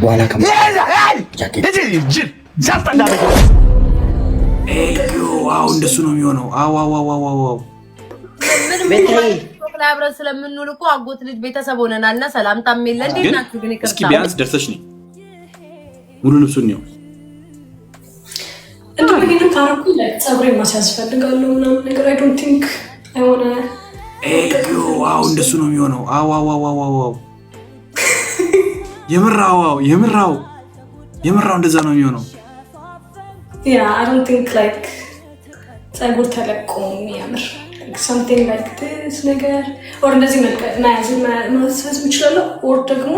በኋላ አዎ እንደሱ ነው የሚሆነው። አዎ አብረን ስለምንውል እኮ አጎት ልጅ ቤተሰብ ሆነናልና ሰላምታም የለ እንዴ ናችሁ? ግን ይቅርታ እስኪ ቢያንስ ደርሰሽ ነኝ ሙሉ ልብሱን ነው እንዴ ግን ታረኩ ለጸጉሬ ማስያዝ ፈልጋለሁ ምናምን ነገር I don't think I wanna አዎ እንደሱ ነው የሚሆነው። አዎ የምራው እንደዛ ነው የሚሆነው። Yeah, I don't think like ጸጉር ተለቆ የሚያምር something like this ነገር or እንደዚህ ነገር ማስያዝ ይችላል or ደግሞ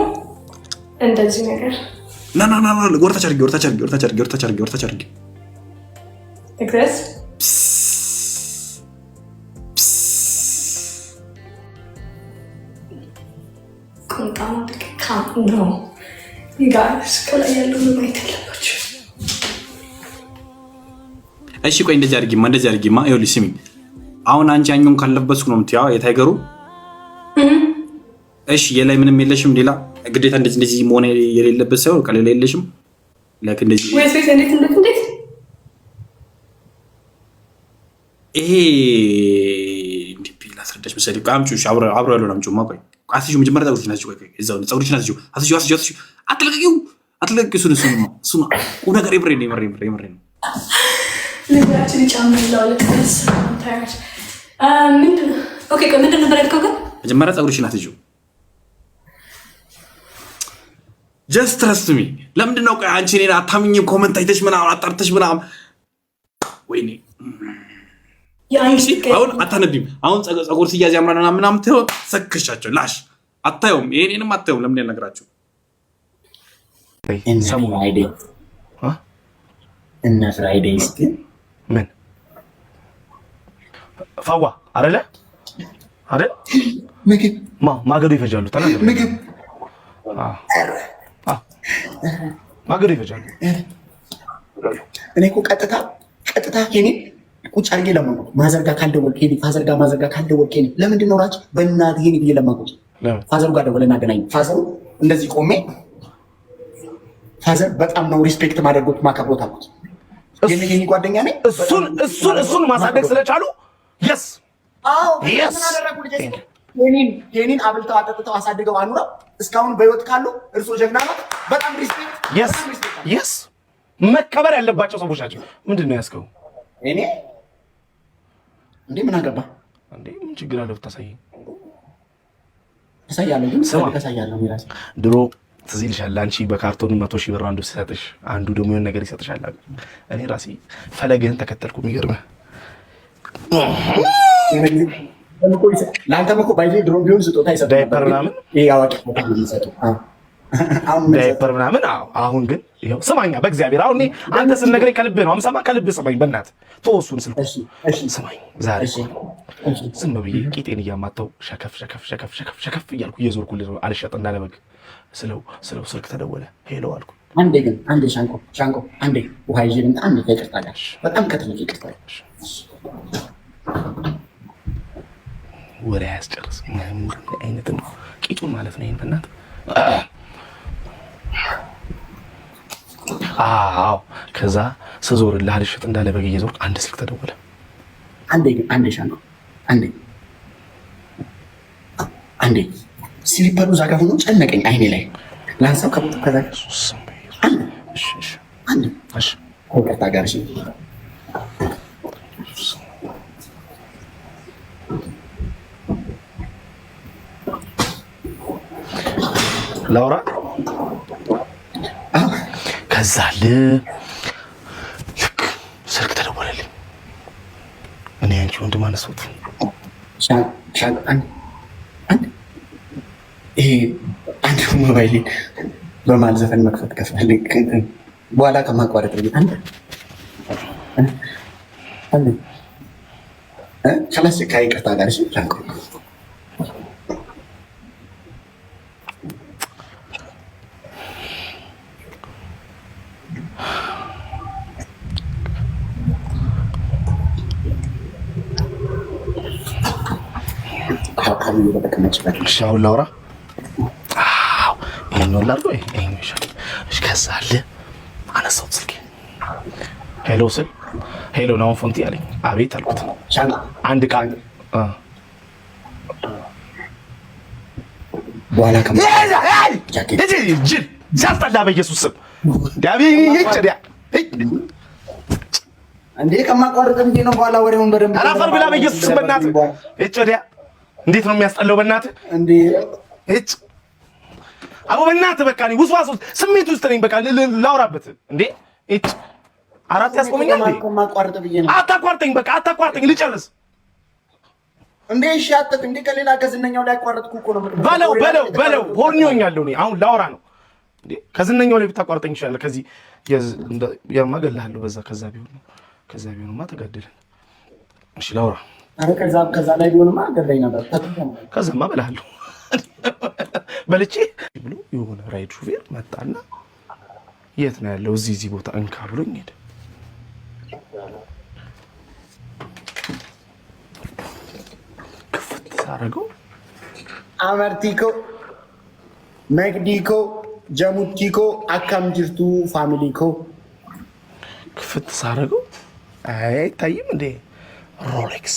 እንደዚህ ነገር ና ወርታች አድርጊ like this no you guys ከላይ ያለው ነው አይተላችሁ። እሺ ቆይ እንደዚህ አድርጊማ ይኸውልሽ ስሚኝ አሁን አንቺ ያኛውን ካለበስኩ ነው የምትያው የታይገሩ እሺ የላይ ምንም የለሽም ሌላ ግዴታ እንደዚህ መሆን የሌለበት ሳይሆን ከሌላ የለሽም ላይክ እንደዚህ ወይስ እንዴት ይሄ እንዴ ቢላ አስረዳሽ መሰለኝ ቃምጩሽ አብሮ ያለው ናምጩ ማቆይ አስጁ መጀመሪያ ጸጉርሽ ናችሁ ቆይ እዛው ጸጉርሽ ናችሁ አስጁ አትለቅቂው እሱ ቁም ነገር ይብሬ ነው ለራችን ጫማው ለከስ ታያች ኦኬ ምንድን ነበር ያልከው ግን መጀመሪያ ጸጉርሽን አስጁ just trust me ለምንድን ነው ቆይ አንቺ እኔን አታምኚም ኮሜንት አይተሽ ምናምን አጣርተሽ ምናምን ወይኔ አሁን አታነቢም አሁን ጸጉር ሲያዝ ያምራና ምናምን ሰክሻቸው ላሽ አታዩም ይሄንንም አታዩም ለምን ያልነግራችሁ እና ፍራይዴይስ ግን ምን ፋዋ አይደለ ምግብ ማገዶ ይፈጃሉ ተናገር ምግብ ማገዶ ይፈጃሉ እኔ እኮ ቀጥታ ኬኒ ቁጭ አድርጌ ለማንቆ ማዘርጋ ካልደወል ኬኒ ማዘርጋ ካልደወል ኬኒ ለምንድን ነው ራጭ በእናትህ ኬኒ ብዬ ለማንቆ ፋዘሩ ጋር ደወለና አገናኝ ፋዘሩ እንደዚህ ቆሜ ፋዘር በጣም ነው ሪስፔክት ማድረጎት ማከብሮት አልኩት የኔ ጓደኛ ነኝ እሱን ማሳደግ ስለቻሉ yes ኬኒን አብልተው አጠጥተው አሳድገው አኑረው እስካሁን በህይወት ካሉ እርሶ ጀግና ነው በጣም ሪስፔክት yes መከበር ያለባቸው ሰዎች ናቸው ምንድን ነው ያስከው እኔ እንዴ ምን አገባ እንዴ ምን ችግር አለው ብታሳየኝ ታሳያለህ ግን ታሳያለህ ሚራስ ድሮ ትዝ ይልሻል አንቺ በካርቶን 100,000 ብር አንዱ ሲሰጥሽ አንዱ ደግሞ የሆነ ነገር ይሰጥሻል እኔ ራሴ ፈለግህን ተከተልኩ የሚገርምህ ለአንተም እኮ ባይዜ ድሮ ቢሆን ስጦታ ይሰጡ ዳይፐር ምናምን ይሄ አዋቂ ይሰጡ ዳይፐር ምናምን አሁን ግን ይኸው ስማኛ በእግዚአብሔር አሁን አንተ ስነግረኝ ከልብህ ነው አምሳማ ከልብህ ስማኝ በእናትህ ተወሱን ስልኩ ስማኝ ዛሬ ዝም ብዬ ቂጤን እያማታው ሸከፍ እያልኩ እየዞርኩልህ ነው አልሸጥ እንዳለበግ ስለው ስልክ ተደወለ ሄሎ አልኩ አንዴ ሻንቆ አንዴ ውሃ ይዤ ልምጣ አንዴ ይቅርታ ጋር በጣም ከትልቅ ይቅርታ ወሬ ያስጨርስ አይነት ነው ቂጡን ማለት ነው ይሄን በእናትህ አዎ ከዛ ስዞርልህ አልሸጥ እንዳለበግ እየዞርኩ አንድ ስልክ ተደወለ አንዴ ሻንቆ አንዴ ስሊፐሩ ዛጋ ሆኖ ጨነቀኝ አይኔ ላይ ላንሳው ከቦታ ከዛ አንዴ ከቅርታ ጋር ላውራ ከዛ ልክ ስልክ ተደወለልኝ እኔ አንቺ ወንድም አነሳሁት ይሄ አንድ ሞባይል በማል ዘፈን መክፈት ከፈልክ በኋላ ከማቋረጥ አንዴ خلاص ከይቅርታ ጋር እሺ ቻንቆ ሻው ላውራ ይሄን ነው ላርጎ ይሄን ይሻል ከዛ አለ አነሳው ስልኬ ሄሎ ስል ሄሎ ነው ፎንቲ አለኝ። አቤት አልኩት። አንድ ቃል በኋላ ጅል ዛስጠላ በኢየሱስ ስም ዳቢ ይጭዲያ እንዴ ከማቋረጥ እንዴ ነው በኋላ ወሬውን በደንብ አላፈር ብላ በኢየሱስ ስም በእናትህ ይጭዲያ እንዴት ነው የሚያስጠላው በእናትህ እንዴ እጭ አቦ በእናትህ በቃ እኔ ውስዋስ ስሜት ውስጥ ነኝ በቃ ላውራበት እንዴ እጭ አራት ያስቆመኛል እንዴ ከማቋረጥ ብዬ ነው አታቋርጠኝ በቃ አታቋርጠኝ ልጨርስ እንዴ እሺ አጥጥ እንዴ ከሌላ ከዝነኛው ላይ አቋረጥኩ እኮ ነው በለው ሆርኞኛለሁ እኔ አሁን ላውራ ነው እንዴ ከዝነኛው ላይ ብታቋርጠኝ ይችላል ከዚህ የማገላለው በዛ ከዛ ቢሆንማ ተጋደልን እሺ ላውራ አረ ከዛ ላይ ቢሆንማ አገለኝ ነበር ከዛማ በላለሁ በልቼ ብሎ የሆነ ራይድ ሹፌር መጣና የት ነው ያለው እዚህ ቦታ እንካ ብሎኝ ሄደ ክፍት ሳረገው አመርቲኮ መግዲኮ ጀሙቲኮ አካም ጅርቱ ፋሚሊኮ ክፍት ሳረገው አይታይም እንዴ ሮሌክስ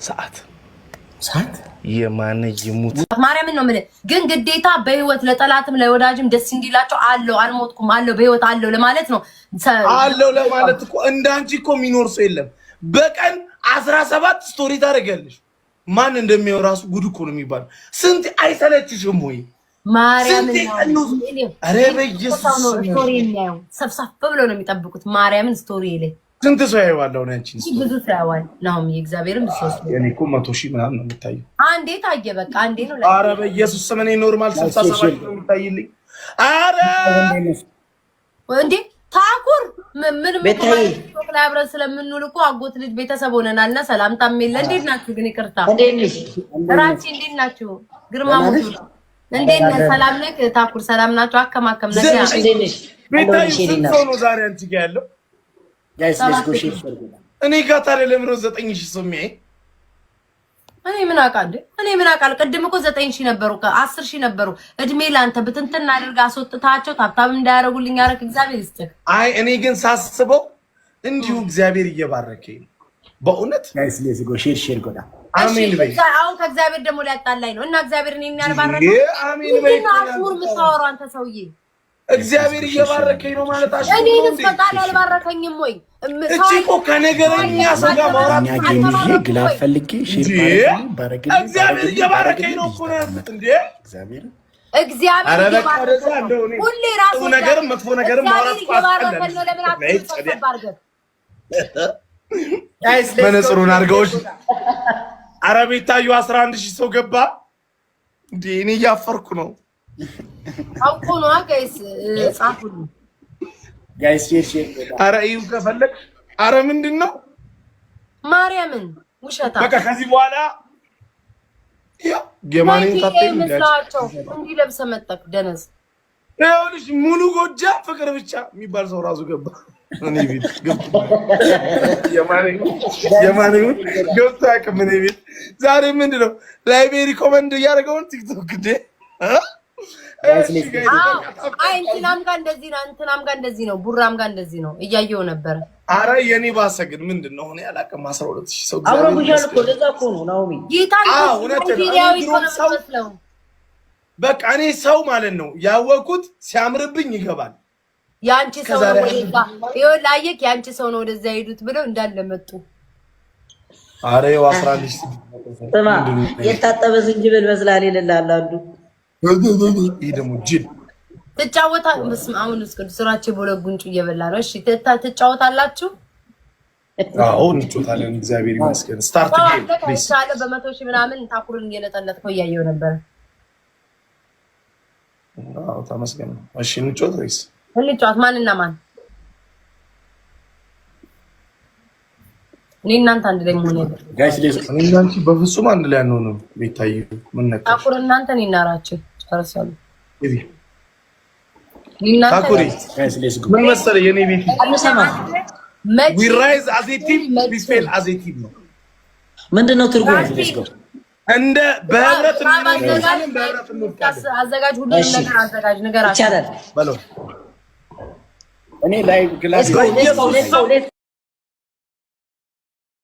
ሰዓት የማነ ይሙት ማርያምን ነው የምልህ። ግን ግዴታ በህይወት ለጠላትም ለወዳጅም ደስ እንዲላቸው አለው አልሞትኩም አለው በህይወት አለው ለማለት ነው አለው ለማለት እኮ እንዳንቺ እኮ የሚኖር ሰው የለም። በቀን 17 ስቶሪ ታደርጊያለሽ። ማን እንደሚያው ራሱ ጉድ እኮ ነው የሚባለው። ስንት አይሰለችሽም ወይ ማርያምን ነው አረ በኢየሱስ ስቶሪ ነው ሰብሰብ ብለው ነው የሚጠብቁት ማርያምን ስቶሪ ላይ ስንት ሰው ያይዋለው ነው አንቺ ብዙ ሰው ያዋል ነው የእግዚአብሔርም ሰው እኔ እኮ 100,000 ምናምን ነው የምታየው አንዴ ታየ በቃ አንዴ ነው አረ በኢየሱስ ስም እኔ ኖርማል 67 ነው የምታይልኝ አረ እንዴ ታኩር ምን ላይ አብረን ስለምንውል እኮ አጎት ልጅ ቤተሰብ ሆነናልና ሰላምታም የለ እንዴት ናችሁ ግን ይቅርታ ራቺ እንዴት ናችሁ ግርማሙ እንዴት ነህ ሰላም ነህ ታኩር ሰላም ናችሁ አከማከም ነህ ቤታዬ ስንት ሰው ነው ዛሬ አንቺ ጋር ያለው ጋይስ ሌትስ ጎ ሼር እኔ ጋር ታዲያ ለምን 9,000 ሰው የሚያይ እኔ ምን አውቃለሁ ቅድም እኮ 9,000 ነበሩ 10,000 ነበሩ እድሜ ላንተ ብትንትና አድርጋ አስወጥታቸው ታብታብ እንዳያረጉልኝ አረክ እግዚአብሔር ይስጥህ አይ እኔ ግን ሳስበው እንዲሁ እግዚአብሔር እየባረከኝ ነው በእውነት ጋይስ ሌትስ ጎ ሼር ጎዳ አሜን በይ አሁን ከእግዚአብሔር ደግሞ ሊያጣላኝ ነው እና እግዚአብሔር እኔን ያልባረከ አሜን በይ አሽሙር የምታወራው አንተ ሰውዬ እግዚአብሔር እየባረከኝ ነው ማለት አሽሙር እኔን ፈጣሪ አልባረከኝም ወይ እቺ እኮ ከነገረኛ ሰው ጋር ማውራት ያገኝዬ ግላ ፈልጌ ሼር ባረከኝ እግዚአብሔር እየባረከኝ ነው እኮ ነው እንዴ እግዚአብሔር ሁሌ ራሱ ነገር መጥፎ ነገር ማውራት ይባረከኝ ነው ለምን አትፈባርገ መነጽሩን አድርገውሽ አረቤት ታዩ 11,000 ሰው ገባ እንዴ እኔ እያፈርኩ ነው አውቆ ነው ጋይስ ጻፉልኝ ጋይስ ሼር አረ እዩ ከፈለክ አረ ምንድነው ማርያምን ውሸታ በቃ ከዚህ በኋላ ያ የማንን ታጠይ እንዳቸው እንዲህ ለብሰ መጣክ ደነዝ ይኸውልሽ ሙሉ ጎጃም ፍቅር ብቻ የሚባል ሰው ራሱ ገባ እኔ ቤት ገብቶ የማንን ገብቶ ያቅም እኔ ቤት ዛሬ ምንድነው ላይብሬሪ ኮመንድ እያደረገውን ቲክቶክ እንደ አይ እንትናም ጋር እንደዚህ ነው ቡራም ጋር እንደዚህ ነው እያየው ነበር አረ የኔ ባሰ ግን ምንድነው ሆነ ያላቀም 12,000 ሰው አውራጉሻል እኮ ለዛ እኮ ነው ናኦሚ በቃ እኔ ሰው ማለት ነው ያወቁት ሲያምርብኝ ይገባል ያንቺ ሰው ነው ይኸው ላየክ ያንቺ ሰው ነው ወደዛ ሄዱት ብለው እንዳለ መጡ አረ ይኸው 11 ተማ የታጠበ ዝንጅብል መስላል ይልላል አንዱ ይሄ ደግሞ ጅል ተጫወታ መስማውን እስከ ስራቸው ቦለ ጉንጩ እየበላ ነው እሺ ተጫወታላችሁ አዎ እንጫወታለን እግዚአብሔር ይመስገን ስታርት ጌም ፕሊዝ ሳለ በ100,000 ምናምን ታኩርን እየለጠለጥከው እያየው ነበር አዎ ተመስገን እሺ እንጫወት ወይስ እንጫወት ማንና ማን እኔ እናንተ አንድ ላይ መሆን ያለው ጋይስ ሌትስ እኔ እናንቺ በፍጹም አንድ ላይ አንሆንም ቤታዬ ምን ነካ ታኩር እናንተ እኔ እናራችሁ ጨርሳሉ እቢ እናንተ ታኩሪ ጋይስ ሌትስ ጎ ምን መሰለህ የኔ ቤት አንሰማ we rise as a team we fail as a team ነው ምንድነው ትርጉሙ እንደ በህብረት አዘጋጅ ሁሉንም ነገር አዘጋጅ ንገራቸው ይቻላል እኔ ላይ ግላስ